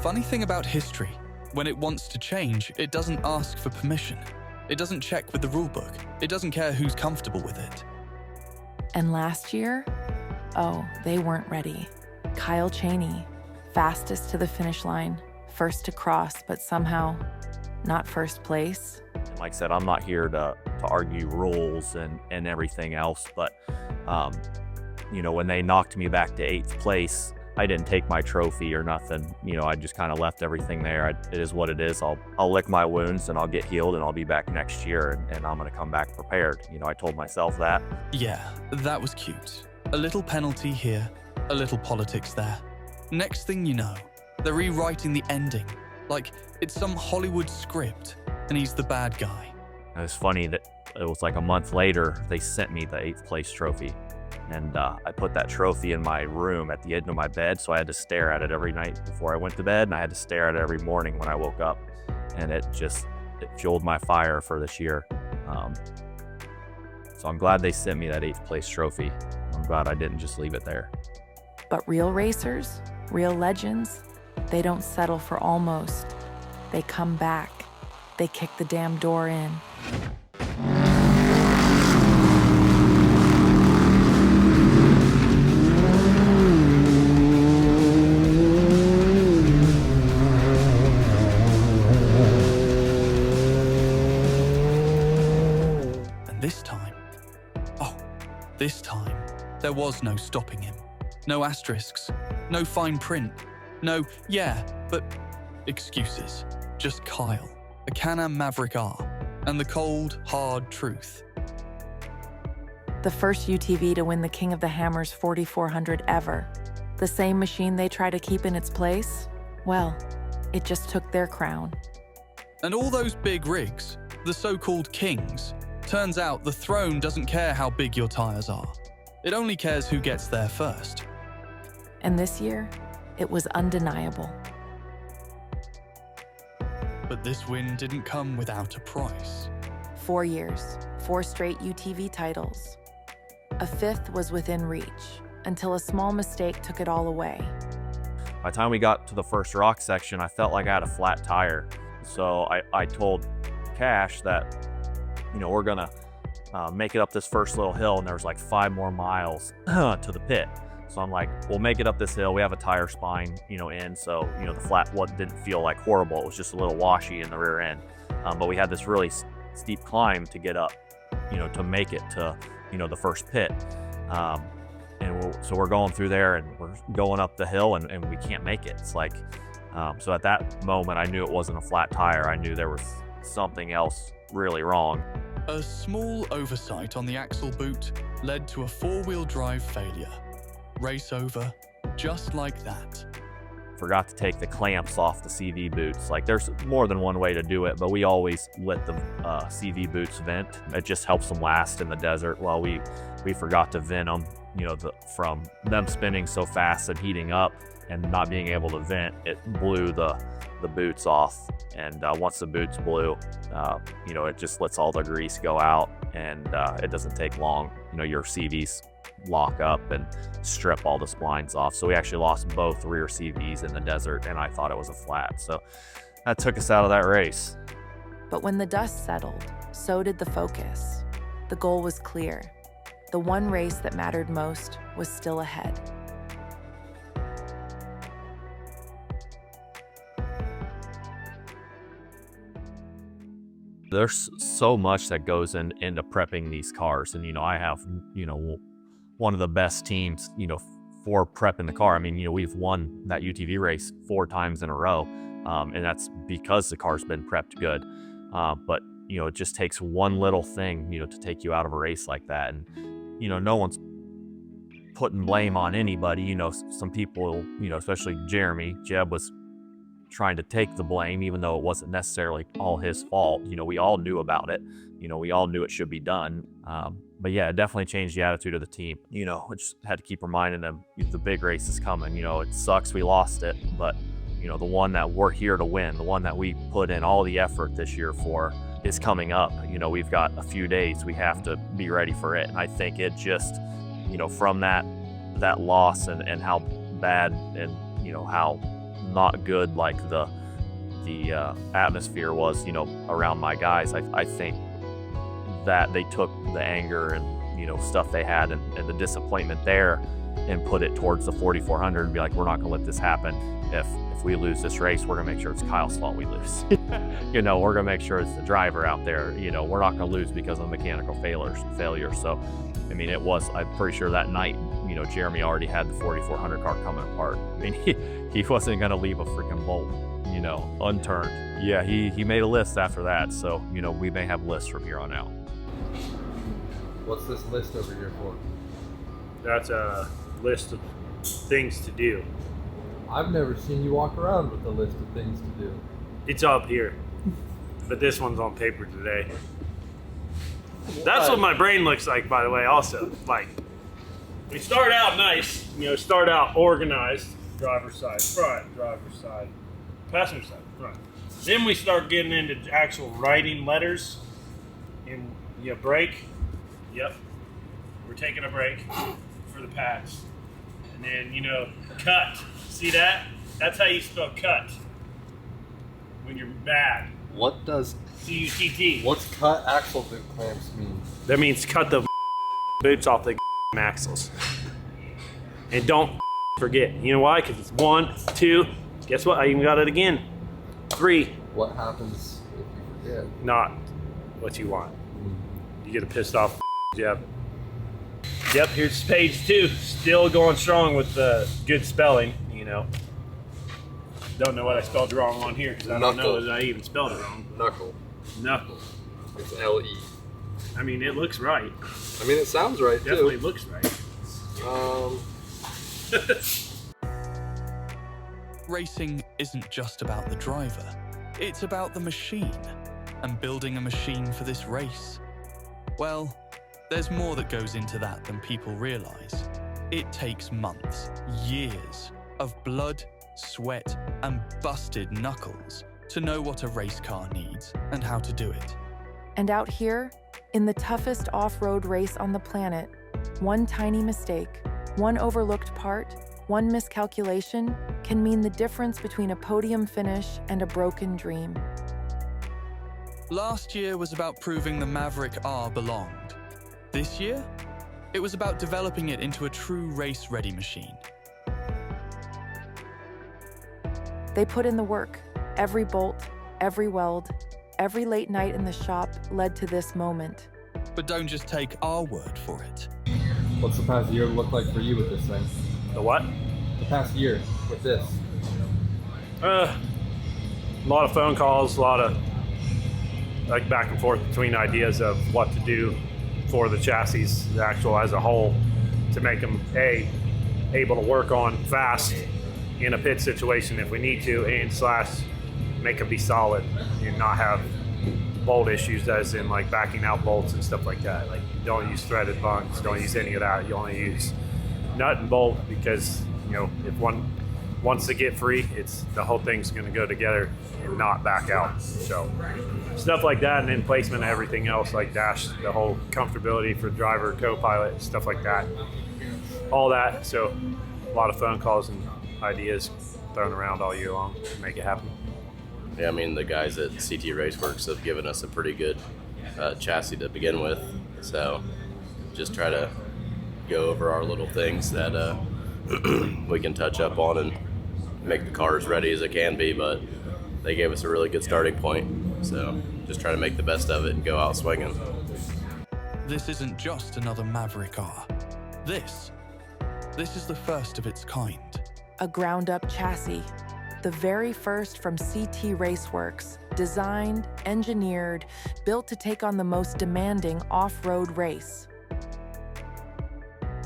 Funny thing about history, when it wants to change, it doesn't ask for permission. It doesn't check with the rulebook. It doesn't care who's comfortable with it. And last year, oh, they weren't ready. Kyle Chaney, fastest to the finish line, first to cross, but somehow not first place. Like I said, I'm not here to argue rules and everything else, but when they knocked me back to 8th place, I didn't take my trophy or nothing. I just kind of left everything there. It is what it is. I'll lick my wounds and I'll get healed and I'll be back next year and I'm going to come back prepared. I told myself that. Yeah, that was cute. A little penalty here, a little politics there. Next thing you know, they're rewriting the ending like it's some Hollywood script and he's the bad guy. It was funny that it was like a month later, they sent me the 8th place trophy. And I put that trophy in my room at the end of my bed, so I had to stare at it every night before I went to bed, and I had to stare at it every morning when I woke up. And it fueled my fire for this year. So I'm glad they sent me that 8th place trophy. I'm glad I didn't just leave it there. But real racers, real legends, they don't settle for almost. They come back. They kick the damn door in. This time, there was no stopping him. No asterisks, no fine print, no, yeah, but excuses. Just Kyle, a Can-Am Maverick R, and the cold, hard truth. The first UTV to win the King of the Hammers 4400 ever. The same machine they try to keep in its place? Well, it just took their crown. And all those big rigs, the so-called kings, turns out the throne doesn't care how big your tires are. It only cares who gets there first. And this year, it was undeniable. But this win didn't come without a price. 4 years, 4 straight UTV titles. A 5th was within reach, until a small mistake took it all away. By the time we got to the first rock section, I felt like I had a flat tire. So I told Cash that we're gonna make it up this first little hill, and there was like 5 more miles to the pit. So I'm like, we'll make it up this hill. We have a tire spine, in, so the flat didn't feel like horrible. It was just a little washy in the rear end. But we had this really steep climb to get up, to make it to, the first pit. So we're going through there and we're going up the hill and we can't make it. It's like, so at that moment, I knew it wasn't a flat tire. I knew there was something else really wrong. A small oversight on the axle boot led to a 4-wheel drive failure. Race over, just like that. Forgot to take the clamps off the CV boots. Like, there's more than one way to do it, but we always let the CV boots vent. It just helps them last in the desert. Well, we forgot to vent them. From them spinning so fast and heating up and not being able to vent, it blew the boots off. And once the boots blew, it just lets all the grease go out, and it doesn't take long. Your CVs lock up and strip all the splines off. So we actually lost both rear CVs in the desert, and I thought it was a flat. So that took us out of that race. But when the dust settled, so did the focus. The goal was clear. The one race that mattered most was still ahead. There's so much that goes into prepping these cars. And, I have, one of the best teams, for prepping the car. I mean, we've won that UTV race 4 times in a row. And that's because the car's been prepped good. But, it just takes one little thing, to take you out of a race like that. And, no one's putting blame on anybody. Some people, especially Jeb was trying to take the blame, even though it wasn't necessarily all his fault. We all knew about it. We all knew it should be done. But yeah, it definitely changed the attitude of the team. We just had to keep reminding them the big race is coming. It sucks we lost it, but the one that we're here to win, the one that we put in all the effort this year for, is coming up. We've got a few days. We have to be ready for it. And I think it just, from that loss and how bad and how not good like the atmosphere was, around my guys, I think that they took the anger and, stuff they had and the disappointment there and put it towards the 4,400 and be like, we're not going to let this happen. If we lose this race, we're going to make sure it's Kyle's fault we lose. We're going to make sure it's the driver out there. We're not going to lose because of mechanical failure. So, I mean, I'm pretty sure that night, Jeremy already had the 4,400 car coming apart. I mean, he wasn't going to leave a freaking bolt, unturned. Yeah, he made a list after that. So, we may have lists from here on out. What's this list over here for? That's a list of things to do. I've never seen you walk around with a list of things to do. It's up here, but this one's on paper today. That's what my brain looks like, by the way, also. Like, we start out nice, start out organized, driver's side, front, driver's side, passenger side, front. Then we start getting into actual writing letters, and break. Yep, we're taking a break for the pads. And then, cut. See that? That's how you spell cut when you're mad. What does C-U-T-T. What's cut axle boot clamps mean? That means cut the boots off the axles. And don't forget. You know why? Because it's 1, 2. Guess what? I even got it again. 3. What happens if you forget? Not what you want. You get a pissed off Yep. Here's page 2. Still going strong with the good spelling, Don't know what I spelled wrong on here because I don't know that I even spelled it wrong. Knuckle. It's L-E. I mean, it looks right. I mean, it sounds right, Definitely too. looks right. Racing isn't just about the driver. It's about the machine and building a machine for this race. Well, there's more that goes into that than people realize. It takes months, years of blood, sweat, and busted knuckles to know what a race car needs and how to do it. And out here, in the toughest off-road race on the planet, one tiny mistake, one overlooked part, one miscalculation can mean the difference between a podium finish and a broken dream. Last year was about proving the Maverick R belonged. This year, it was about developing it into a true race-ready machine. They put in the work. Every bolt, every weld, every late night in the shop led to this moment. But don't just take our word for it. What's the past year look like for you with this thing? The what? The past year with this? A lot of phone calls, a lot of back and forth between ideas of what to do for the chassis, the actual as a whole, to make them able to work on fast in a pit situation if we need to, and / make them be solid and not have bolt issues, as in backing out bolts and stuff like that. Don't use threaded bunks, don't use any of that. You only use nut and bolt because if one wants to get free, the whole thing's going to go together and not back out. So stuff like that, and then placement of everything else, like dash, the whole comfortability for driver, co-pilot, stuff like that. All that. So a lot of phone calls and ideas thrown around all year long to make it happen. Yeah, I mean, the guys at CT Race Worx have given us a pretty good chassis to begin with. So just try to go over our little things that we can touch up on and make the car as ready as it can be, but they gave us a really good starting point. So just try to make the best of it and go out swinging. This isn't just another Maverick R. This is the first of its kind. A ground-up chassis, the very first from CT Race Worx, designed, engineered, built to take on the most demanding off-road race.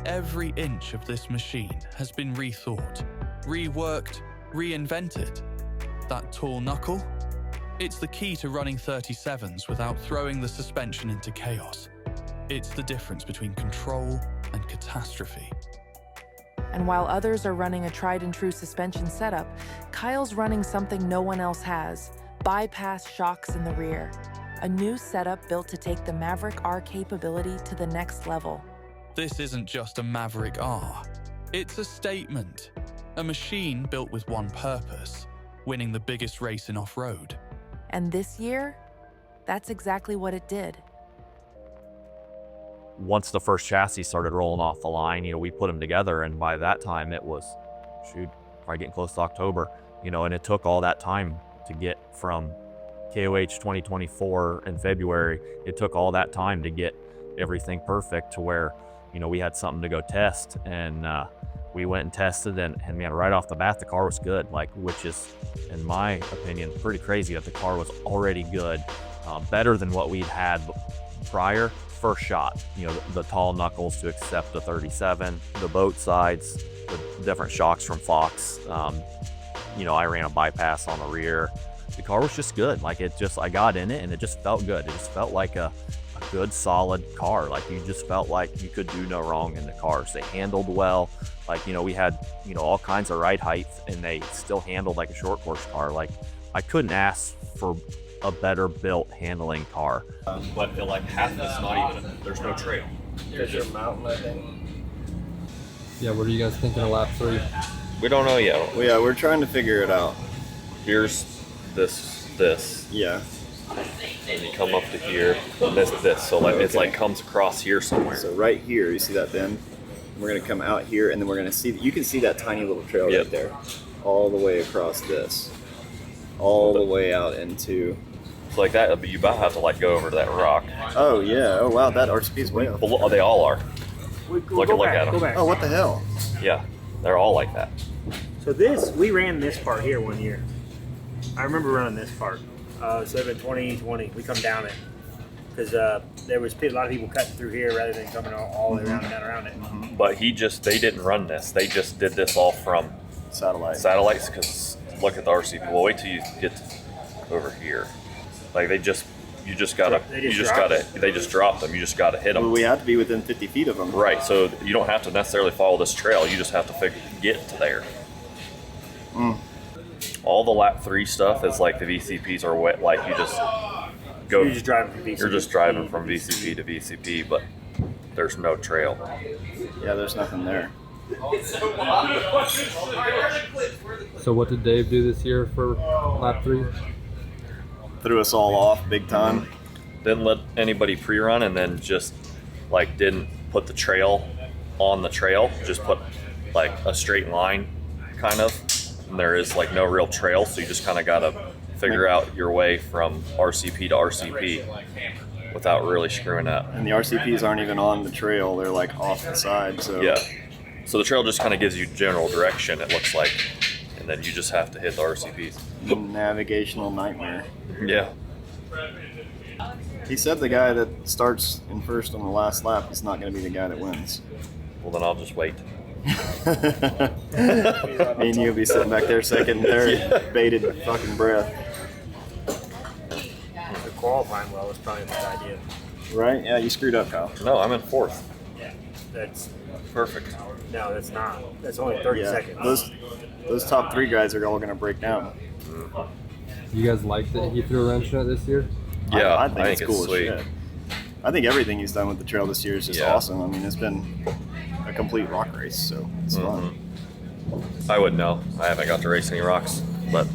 Every inch of this machine has been rethought, reworked, reinvented. That tall knuckle? It's the key to running 37s without throwing the suspension into chaos. It's the difference between control and catastrophe. And while others are running a tried-and-true suspension setup, Kyle's running something no one else has: bypass shocks in the rear. A new setup built to take the Maverick R capability to the next level. This isn't just a Maverick R. It's a statement. A machine built with one purpose, winning the biggest race in off-road. And this year, that's exactly what it did. Once the first chassis started rolling off the line, we put them together, and by that time it was, probably getting close to October, and it took all that time to get from KOH 2024 in February. It took all that time to get everything perfect to where, we had something to go test, and we went and tested, and man, right off the bat, the car was good, which is, in my opinion, pretty crazy that the car was already good, better than what we'd had prior. First shot, the tall knuckles to accept the 37, the boat sides, the different shocks from Fox. I ran a bypass on the rear. The car was just good. I got in it and it just felt good. It just felt like a good, solid car. You just felt like you could do no wrong in the cars. They handled well. We had, all kinds of ride height, and they still handled like a short course car. I couldn't ask for a better built handling car. But half of it's not even, there's no trail. There's your mountain, I think. Yeah, what are you guys thinking of lap 3? We don't know yet. Well, yeah, we're trying to figure it out. Here's this. Yeah. And you come up to here, and this. So it's comes across here somewhere. So right here, you see that bend? We're gonna come out here, and then we're gonna see. You can see that tiny little trail right there, all the way across this, all the way out into. It's like that, but you about have to go over to that rock. Oh yeah. Oh wow, that RCP is way up. They all are. Look at them. Oh, what the hell? Yeah, they're all like that. So we ran this part here one year. I remember running this part. So in 2020, we come down it because there was a lot of people cutting through here rather than coming all the way around and down around it. But they didn't run this. They just did this all from satellites. Because look at the RCP. Well, wait till you get over here. They just drop them. You just gotta hit them. Well, we have to be within 50 feet of them. Right. So you don't have to necessarily follow this trail. You just have to get to there. All the lap 3 stuff is the VCPs are wet. You just go. You're just driving from VCP. You're just driving from VCP to VCP, but there's no trail. Yeah, there's nothing there. So what did Dave do this year for lap 3? Threw us all off big time. Didn't let anybody pre-run, and then just didn't put the trail on the trail. Just put a straight line, kind of. And there is no real trail, so you just kind of gotta figure out your way from RCP to RCP without really screwing up. And the RCPs aren't even on the trail; they're off the side. So yeah. So the trail just kind of gives you general direction. It looks like, and then you just have to hit the RCPs. Navigational nightmare. Yeah. He said the guy that starts in first on the last lap is not going to be the guy that wins. Well, then I'll just wait. Me and you'll be sitting back there second and third, bated fucking breath. The qualifying well was probably a good idea. Right? Yeah, you screwed up, Kyle. No, I'm in 4th. Yeah, that's perfect. No, that's not. That's only 30 seconds. Those top 3 guys are all going to break down. You guys like that he threw a wrench in it this year? Yeah, I think it's cool sweet. as shit. I think everything he's done with the trail this year is just awesome. I mean, it's been a complete rock race, so it's fun. I wouldn't know. I haven't got to race any rocks, but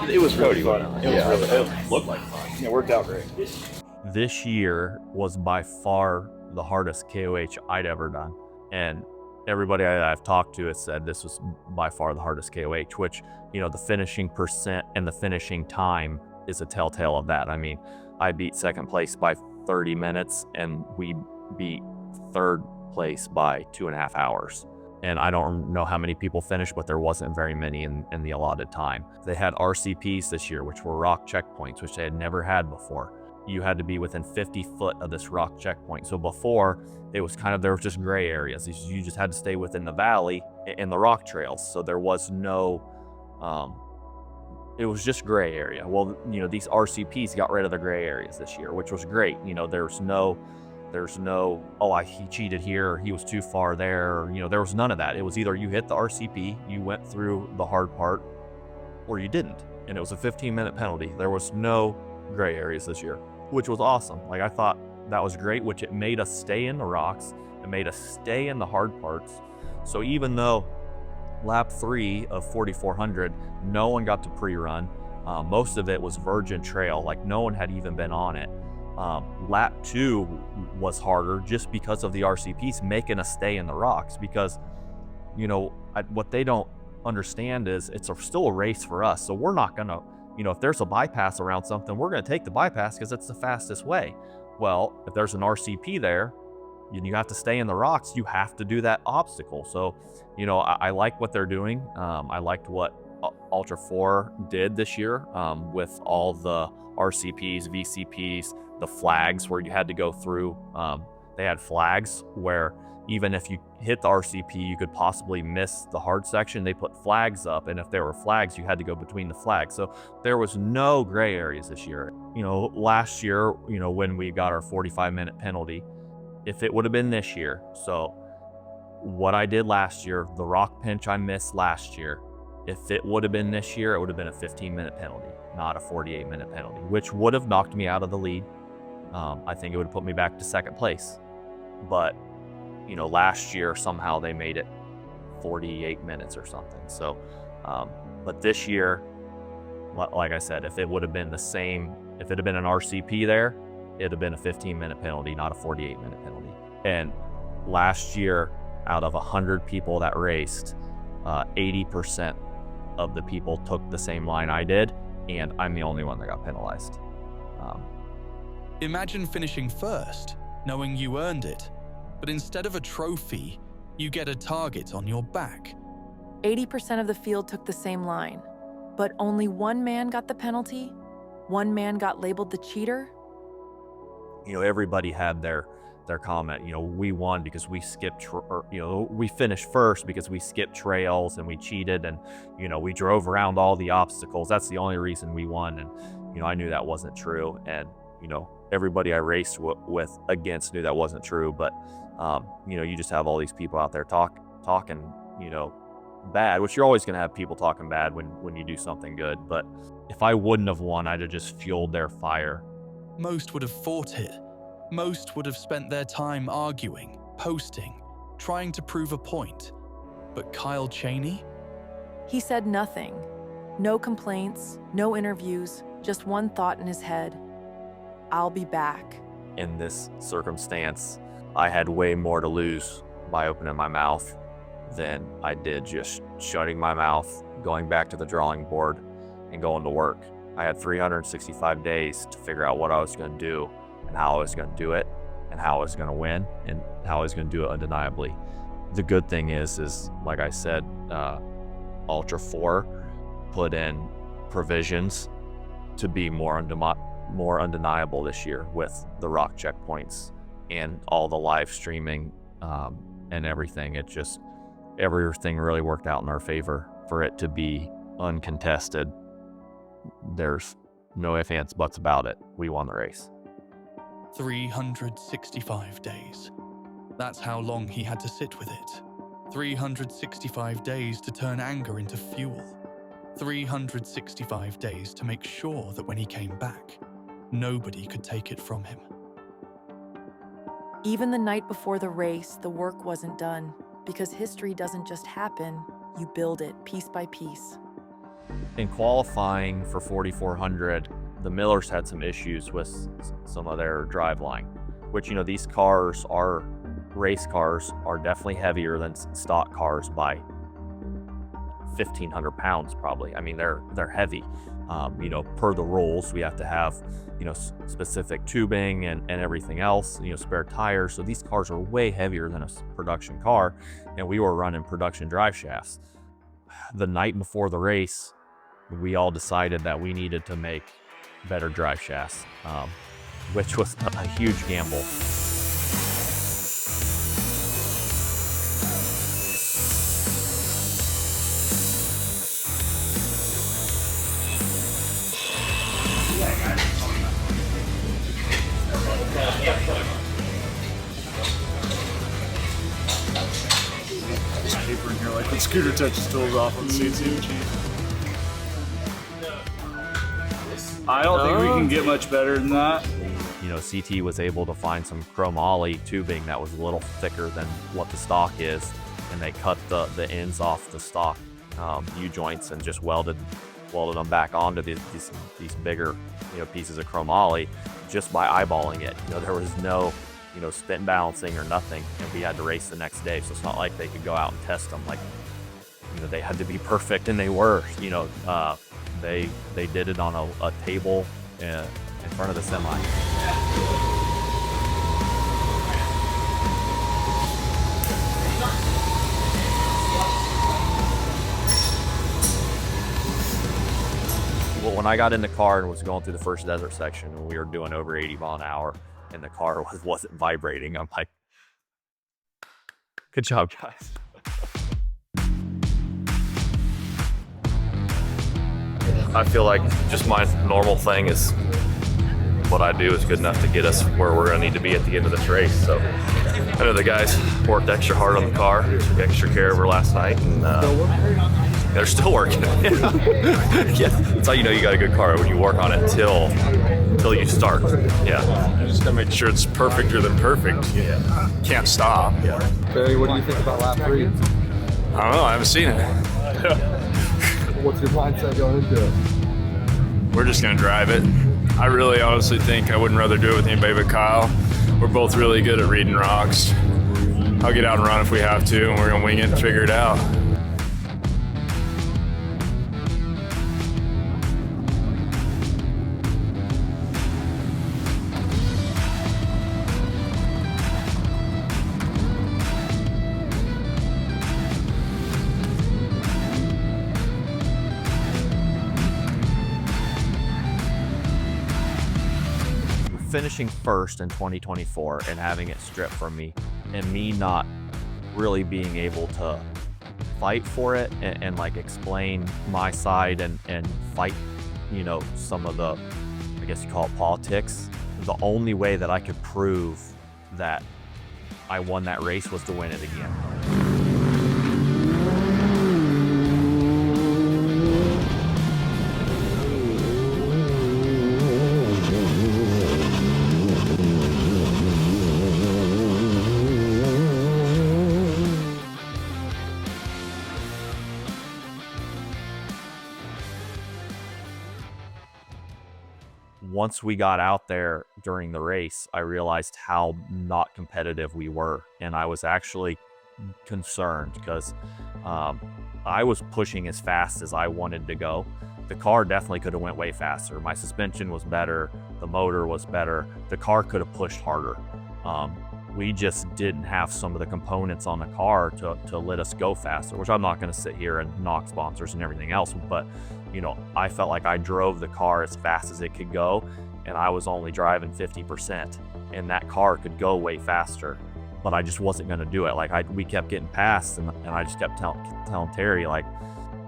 it was really fun. It looked like fun. It worked out great. This year was by far the hardest KOH I'd ever done, and everybody I've talked to has said this was by far the hardest KOH, which, the finishing percent and the finishing time is a telltale of that. I mean, I beat second place by 30 minutes, and we beat third place by 2.5 hours. And I don't know how many people finished, but there wasn't very many in the allotted time. They had RCPs this year, which were rock checkpoints, which they had never had before. You had to be within 50 foot of this rock checkpoint. So before, it was there was just gray areas. You just had to stay within the valley and the rock trails. So there was no, it was just gray area. Well, these RCPs got rid of the gray areas this year, which was great. There's no, he cheated here, or he was too far there, or, there was none of that. It was either you hit the RCP, you went through the hard part, or you didn't. And it was a 15-minute penalty. There was no gray areas this year, which was awesome. I thought that was great, which it made us stay in the rocks. It made us stay in the hard parts. So even though lap 3 of 4,400, no one got to pre-run. Most of it was virgin trail, like no one had even been on it. Lap 2 was harder just because of the RCPs making us stay in the rocks, because, you know, what they don't understand is it's still a race for us. So we're not gonna, you know, if there's a bypass around something, we're gonna take the bypass because it's the fastest way. Well, if there's an RCP there, and you have to stay in the rocks, you have to do that obstacle. So, you know, I like what they're doing. I liked what Ultra 4 did this year with all the RCPs, VCPs, the flags where you had to go through. They had flags where even if you hit the RCP, you could possibly miss the hard section. They put flags up, and if there were flags, you had to go between the flags. So there was no gray areas this year. You know, last year, you know, when we got our 45-minute penalty, if it would have been this year, so what I did last year, the rock pinch I missed last year, if it would have been this year, it would have been a 15-minute penalty, not a 48-minute penalty, which would have knocked me out of the lead. I think it would have put me back to second place. But, you know, last year, somehow they made it 48 minutes or something. So, but this year, like I said, if it would have been the same, if it had been an RCP there, it'd have been a 15-minute penalty, not a 48-minute penalty. And last year, out of 100 people that raced, 80% of the people took the same line I did, and I'm the only one that got penalized. Imagine finishing first, knowing you earned it, but instead of a trophy, you get a target on your back. 80% of the field took the same line, but only one man got the penalty? One man got labeled the cheater? You know, everybody had their comment. You know, we won because we skipped, you know, we finished first because we skipped trails and we cheated, and, you know, we drove around all the obstacles. That's the only reason we won. And, you know, I knew that wasn't true. And, you know, everybody I raced with against knew that wasn't true. But, you know, you just have all these people out there talking, you know, bad, which you're always going to have people talking bad when you do something good. But if I wouldn't have won, I'd have just fueled their fire. Most would have fought it. Most would have spent their time arguing, posting, trying to prove a point. But Kyle Chaney? He said nothing. No complaints, no interviews, just one thought in his head. I'll be back. In this circumstance, I had way more to lose by opening my mouth than I did just shutting my mouth, going back to the drawing board, and going to work. I had 365 days to figure out what I was going to do and how I was going to do it and how I was going to win and how I was going to do it undeniably. The good thing is like I said, Ultra 4 put in provisions to be more undeniable this year with the rock checkpoints and all the live streaming and everything. It just, everything really worked out in our favor for it to be uncontested. There's no ifs, ands, buts about it. We won the race. 365 days. That's how long he had to sit with it. 365 days to turn anger into fuel. 365 days to make sure that when he came back, nobody could take it from him. Even the night before the race, the work wasn't done, because history doesn't just happen, you build it piece by piece. In qualifying for 4,400, the Millers had some issues with some of their driveline, which, you know, these cars are, race cars are definitely heavier than stock cars by 1,500 pounds probably. I mean, they're heavy. You know, per the rules, we have to have, you know, specific tubing and everything else, you know, spare tires. So these cars are way heavier than a production car, and we were running production drive shafts. The night before the race, we all decided that we needed to make better drive shafts, which was a huge gamble. Paper in here, like when Scooter touches tools off on the CT. I don't think we can get much better than that. You know, CT was able to find some chromoly tubing that was a little thicker than what the stock is, and they cut the ends off the stock U-joints and just welded them back onto these bigger, pieces of chromoly just by eyeballing it. There was no, spin balancing or nothing, and we had to race the next day. So it's not like they could go out and test them. Like, they had to be perfect, and they were. They did it on a table in front of the semi. Well, when I got in the car and was going through the first desert section, and we were doing over 80 mile an hour, and the car wasn't vibrating, I'm like, good job, guys. I feel like just my normal thing is what I do is good enough to get us where we're going to need to be at the end of this race. So I know the guys worked extra hard on the car, took extra care of her last night, and they're still working. Yeah, that's how you know you got a good car, when you work on it till you start. Yeah, You just gotta make sure it's perfecter than perfect. yeah, Can't stop. yeah. Barry, what do you think about lap 3? I don't know. I haven't seen it. What's your mindset going into it? We're just gonna drive it. I really honestly think I wouldn't rather do it with anybody but Kyle. We're both really good at reading rocks. I'll get out and run if we have to, and we're gonna wing it and figure it out. Finishing first in 2024 and having it stripped from me, and me not really being able to fight for it and like explain my side and fight, some of the, I guess you call it politics. The only way that I could prove that I won that race was to win it again. Once we got out there during the race, I realized how not competitive we were. And I was actually concerned because I was pushing as fast as I wanted to go. The car definitely could have went way faster. My suspension was better. The motor was better. The car could have pushed harder. We just didn't have some of the components on the car to let us go faster, which I'm not going to sit here and knock sponsors and everything else, but I felt like I drove the car as fast as it could go, and I was only driving 50%, and that car could go way faster, but I just wasn't going to do it. We kept getting past, and I just kept telling Terry, like,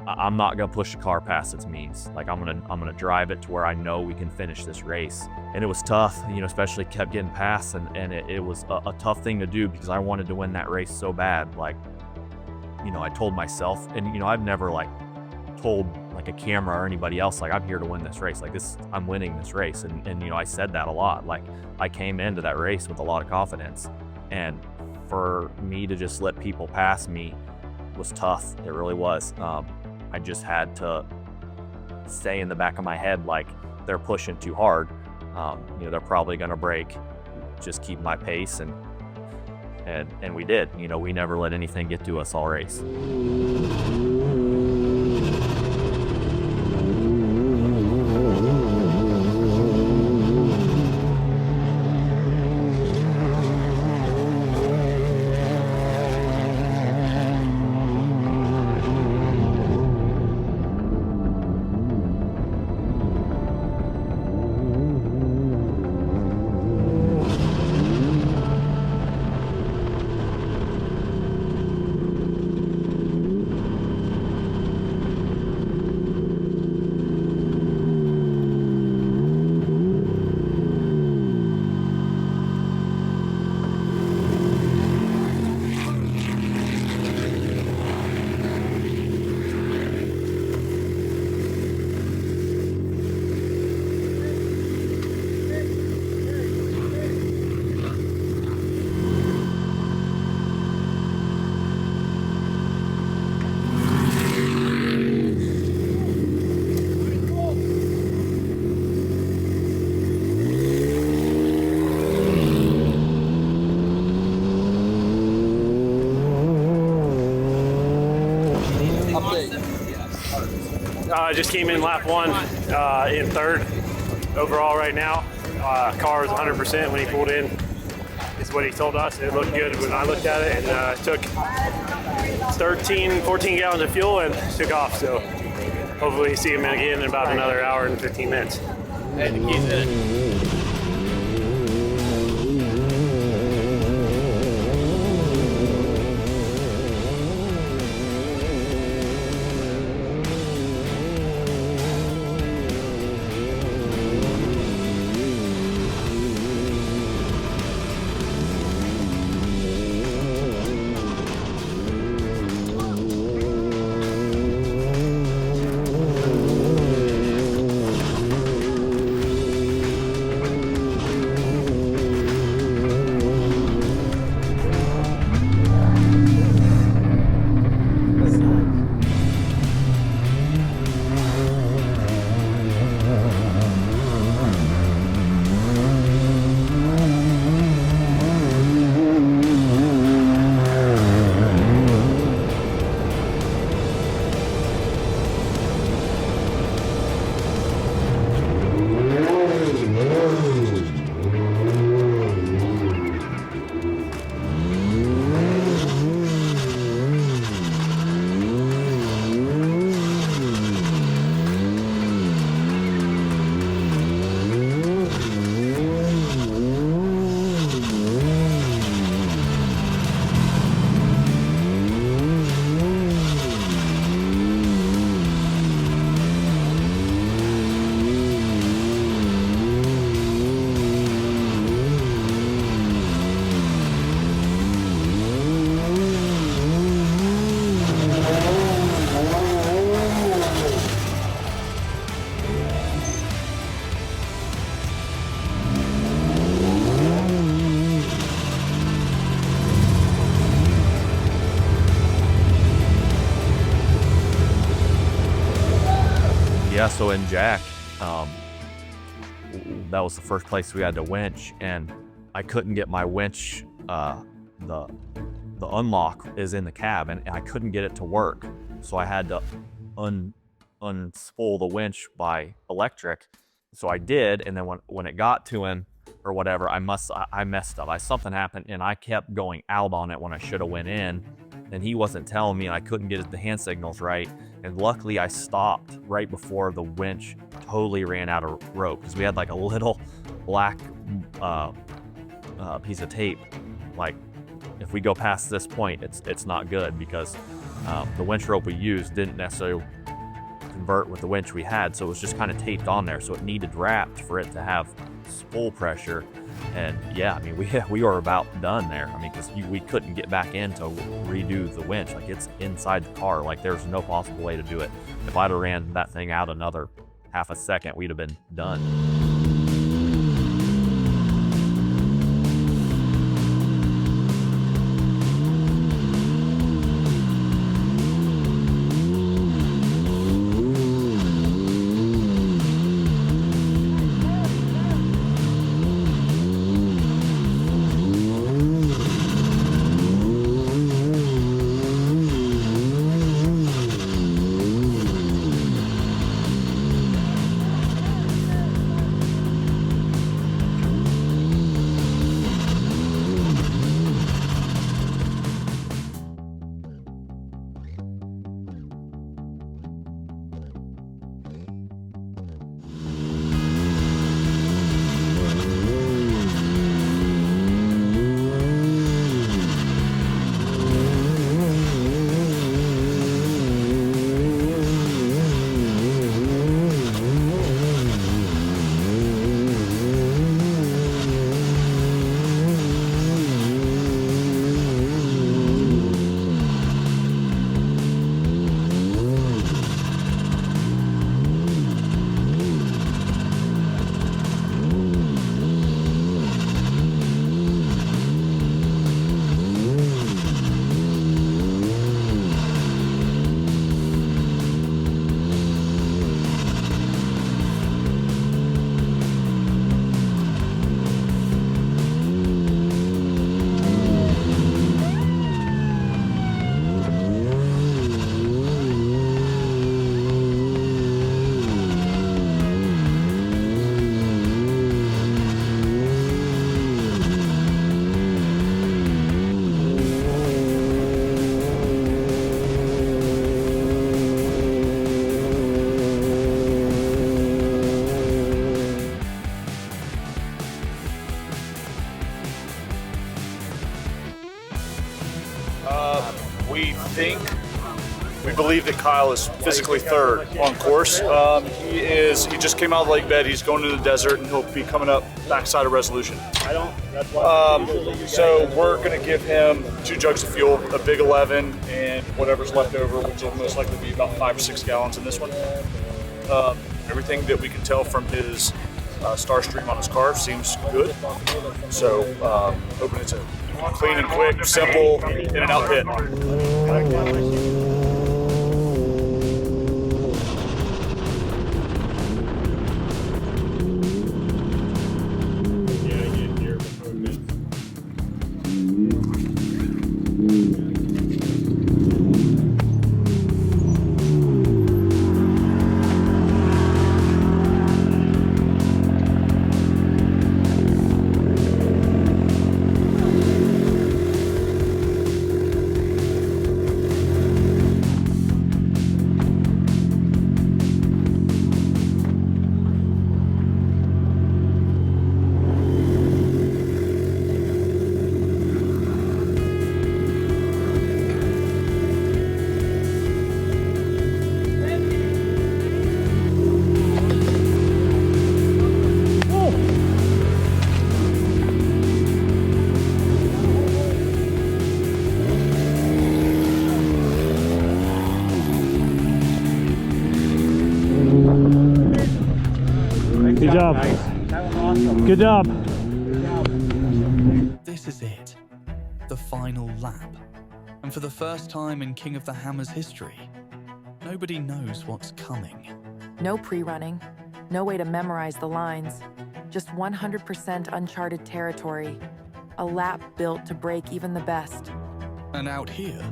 I'm not going to push the car past its means. Like, I'm going to drive it to where I know we can finish this race. And it was tough, especially kept getting past, and it was a tough thing to do because I wanted to win that race so bad. Like, I told myself, and I've never told a camera or anybody else, like, I'm here to win this race. Like, I'm winning this race. And I said that a lot. Like, I came into that race with a lot of confidence, and for me to just let people pass me was tough. It really was. I just had to stay in the back of my head, like, they're pushing too hard. They're probably going to break. Just keep my pace, and we did. We never let anything get to us all race. just came in lap 1 in 3rd overall right now. Car was 100% when he pulled in, is what he told us. It looked good when I looked at it, and took 14 gallons of fuel and took off. So hopefully see him again in about another hour and 15 minutes. Hey, the key's in it. Yeah, so in Jack, that was the first place we had to winch, and I couldn't get my winch. The unlock is in the cab, and I couldn't get it to work, so I had to unspool the winch by electric. So I did, and then when it got to him or whatever, I messed up. Something happened, and I kept going out on it when I should have went in, and he wasn't telling me, and I couldn't get the hand signals right. And luckily I stopped right before the winch totally ran out of rope, because we had like a little black piece of tape. Like, if we go past this point, it's not good, because the winch rope we used didn't necessarily convert with the winch we had, so it was just kind of taped on there, so it needed wrapped for it to have spool pressure. And yeah, I mean, we were about done there. I mean, because we couldn't get back in to redo the winch. Like, it's inside the car. Like, there's no possible way to do it. If I'd have ran that thing out another half a second, we'd have been done. we believe that Kyle is physically third on course. He just came out of the lake bed. He's going to the desert, and he'll be coming up backside of Resolution. So we're going to give him 2 jugs of fuel, a big 11, and whatever's left over, which will most likely be about 5 or 6 gallons in this one. Everything that we can tell from his star stream on his car seems good. So hoping it's a clean and quick, simple, in and out pit. Good job. Good job. This is it, the final lap. And for the first time in King of the Hammers history, nobody knows what's coming. No pre-running, no way to memorize the lines, just 100% uncharted territory. A lap built to break even the best. And out here,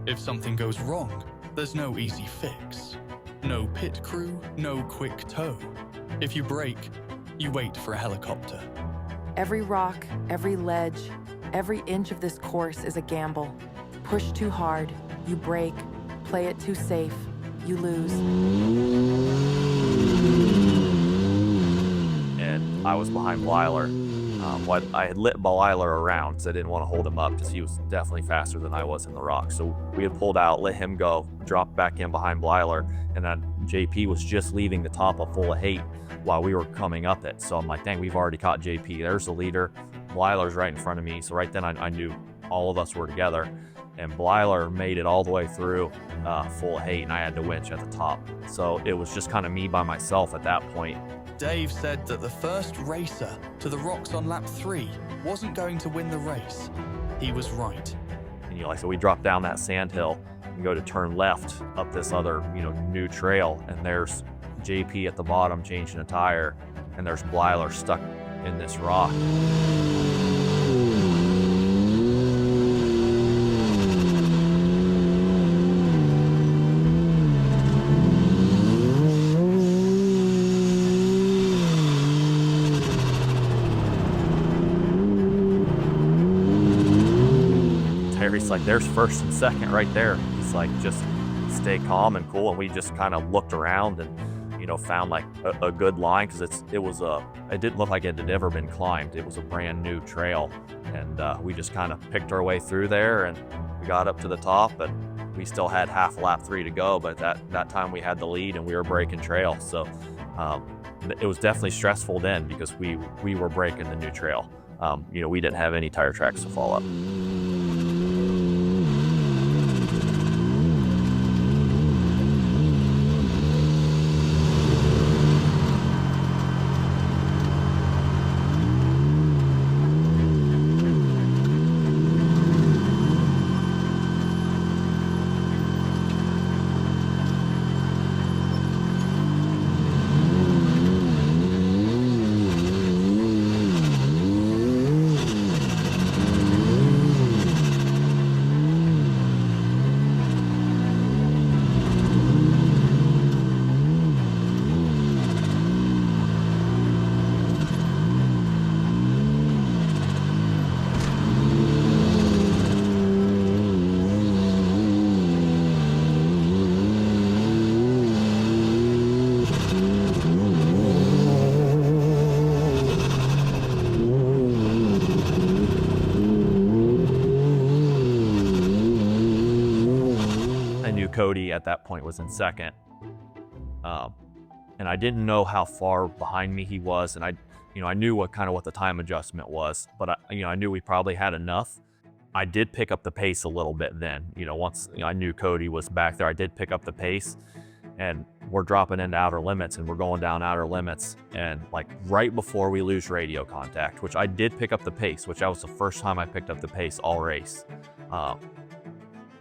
if something goes wrong, there's no easy fix. No pit crew, no quick tow. If you break, you wait for a helicopter. Every rock, every ledge, every inch of this course is a gamble. Push too hard, you break. Play it too safe, you lose. And I was behind Blyler. I had lit Blyler around because I didn't want to hold him up because he was definitely faster than I was in the rock. So we had pulled out, let him go, dropped back in behind Blyler, and then JP was just leaving the top of Full of Hate while we were coming up it. So I'm like, dang, we've already caught JP. There's the leader. Blyler's right in front of me. So right then I knew all of us were together. And Blyler made it all the way through Full of Hate, and I had to winch at the top. So it was just kind of me by myself at that point. Dave said that the first racer to the rocks on lap 3 wasn't going to win the race. He was right. And so we dropped down that sand hill and go to turn left up this other, new trail, and there's JP at the bottom changing a tire, and there's Blyler stuck in this rock. Terry's like, there's first and second right there. He's like, just stay calm and cool. And we just kind of looked around and, found like a good line, because it didn't look like it had ever been climbed. It was a brand new trail. And we just kind of picked our way through there, and we got up to the top, and we still had half lap 3 to go. But that time we had the lead and we were breaking trail. So it was definitely stressful then, because we were breaking the new trail. We didn't have any tire tracks to fall up. Cody at that point was in second. And I didn't know how far behind me he was, and I knew what the time adjustment was, but I knew we probably had enough. I did pick up the pace a little bit then. Once I knew Cody was back there, I did pick up the pace, and we're dropping into outer limits, and we're going down outer limits, and like right before we lose radio contact, which I did pick up the pace, which that was the first time I picked up the pace all race.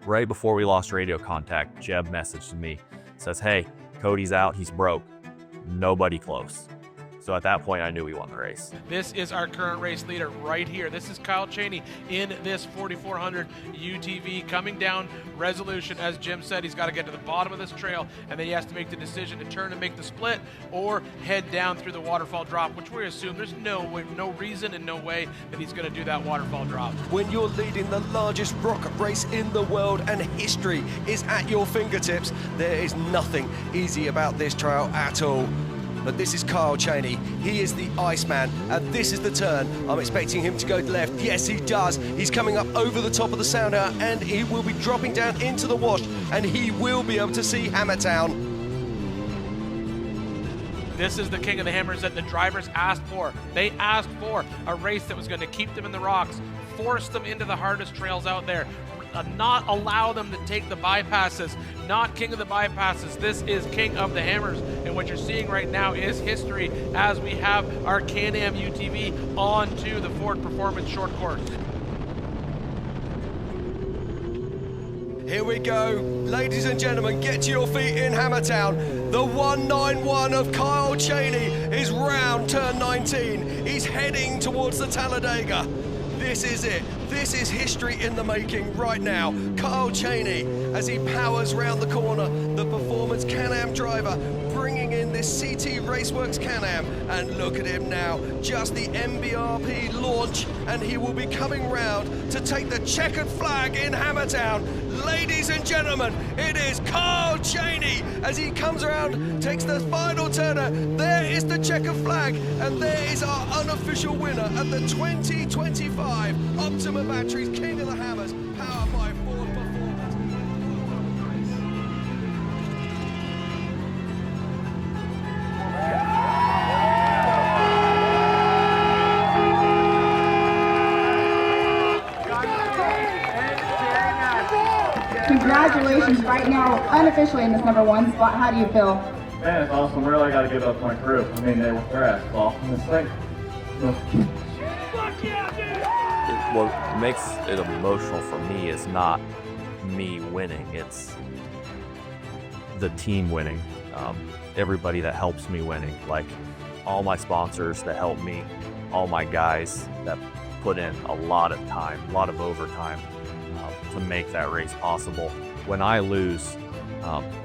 Right before we lost radio contact, Jeb messaged me, says, "Hey, Cody's out, he's broke. Nobody close." So at that point, I knew we won the race. This is our current race leader right here. This is Kyle Chaney in this 4400 UTV coming down Resolution. As Jim said, he's got to get to the bottom of this trail, and then he has to make the decision to turn and make the split or head down through the waterfall drop, which we assume there's no reason and no way that he's going to do that waterfall drop. When you're leading the largest rock race in the world and history is at your fingertips, there is nothing easy about this trail at all. But this is Kyle Chaney. He is the Iceman, and this is the turn. I'm expecting him to go left. Yes, he does. He's coming up over the top of the Sounder, and he will be dropping down into the wash, and he will be able to see Hammertown. This is the King of the Hammers that the drivers asked for. They asked for a race that was going to keep them in the rocks, force them into the hardest trails out there, not allow them to take the bypasses. Not King of the Bypasses. This is King of the Hammers. And what you're seeing right now is history as we have our Can-Am UTV onto the Ford Performance Short Course. Here we go. Ladies and gentlemen, get to your feet in Hammertown. The 191 of Kyle Chaney is round turn 19. He's heading towards the Talladega. This is it. This is history in the making right now. Kyle Chaney, as he powers round the corner, the Performance Can-Am driver, bringing in this CT Race Worx Can-Am. And look at him now, just the MBRP launch, and he will be coming round to take the checkered flag in Hammertown. Ladies and gentlemen, it is Kyle Chaney as he comes around, takes the final turner. There is the checkered flag, and there is our unofficial winner at the 2025 Optima Batteries King of the Hammers, powered by Ford Performance. Congratulations right now, unofficially in this #1 spot. How do you feel? Man, it's awesome. Really got to give up to my crew. I mean, they worked their ass off in this thing. What makes it emotional for me is not me winning, it's the team winning. Everybody that helps me winning, like all my sponsors that help me, all my guys that put in a lot of time, a lot of overtime to make that race possible. When I lose,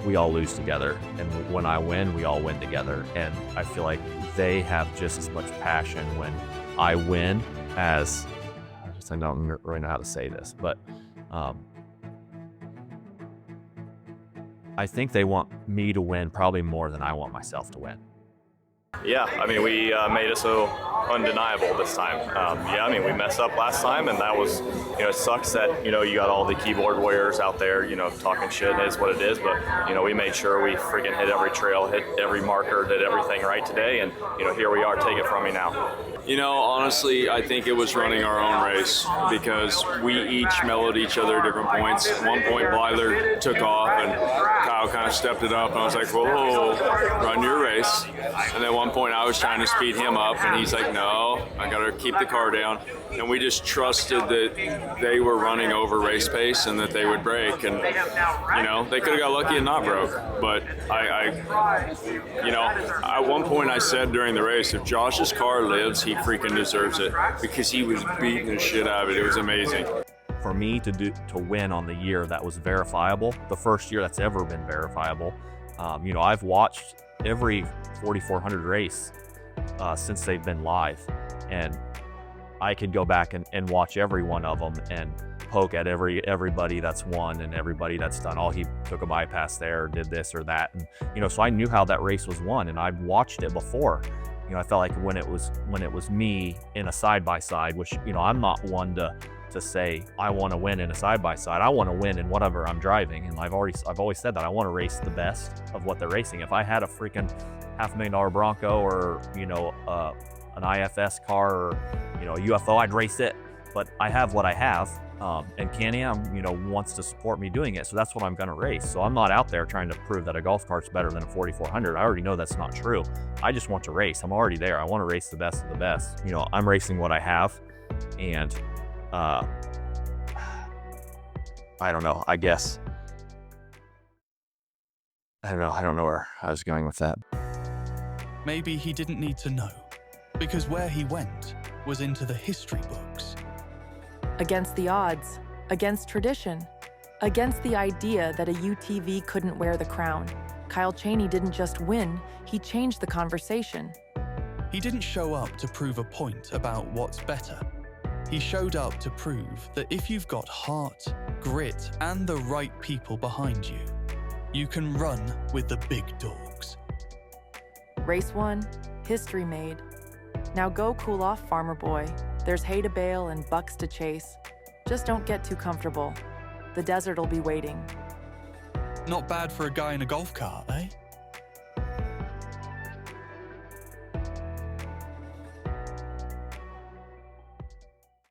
we all lose together, and when I win, we all win together. And I feel like they have just as much passion when I win as, I don't really know how to say this, but I think they want me to win probably more than I want myself to win. Yeah, I mean, we made it so undeniable this time. Yeah, I mean, we messed up last time, and that was, it sucks that, you got all the keyboard warriors out there, talking shit. It is what it is, but, we made sure we freaking hit every trail, hit every marker, did everything right today, and, here we are. Take it from me now. Honestly, I think it was running our own race because we each mellowed each other at different points. At one point, Blyther took off, and Kyle kind of stepped it up, and I was like, whoa, run your race. And at one point, I was trying to speed him up, and he's like, no, I got to keep the car down. And we just trusted that they were running over race pace and that they would break. And, they could have got lucky and not broke. But at one point I said during the race, if Josh's car lives, he freaking deserves it, because he was beating the shit out of it. It was amazing. For me to win on the year that was verifiable, the first year that's ever been verifiable, I've watched every 4400 race since they've been live, and I could go back and watch every one of them and poke at everybody that's won and everybody that's done, oh, he took a bypass there, or did this or that, and so I knew how that race was won, and I'd watched it before. I felt like when it was me in a side-by-side, which I'm not one to to say I want to win in a side-by-side. I want to win in whatever I'm driving, and I've always said that I want to race the best of what they're racing. If I had a freaking $500,000 Bronco or an IFS car or a UFO, I'd race it. But I have what I have, and Can-Am wants to support me doing it, so that's what I'm going to race. So I'm not out there trying to prove that a golf cart's better than a 4400. I already know that's not true. I just want to race. I'm already there. I want to race the best of the best. I'm racing what I have, and I don't know. I guess I don't know where I was going with that. Maybe he didn't need to know, because where he went was into the history books. Against the odds, against tradition, against the idea that a UTV couldn't wear the crown, Kyle Chaney didn't just win, he changed the conversation. He didn't show up to prove a point about what's better. He showed up to prove that if you've got heart, grit, and the right people behind you, you can run with the big dogs. Race won, history made. Now go cool off, farmer boy. There's hay to bale and bucks to chase. Just don't get too comfortable. The desert'll be waiting. Not bad for a guy in a golf cart, eh?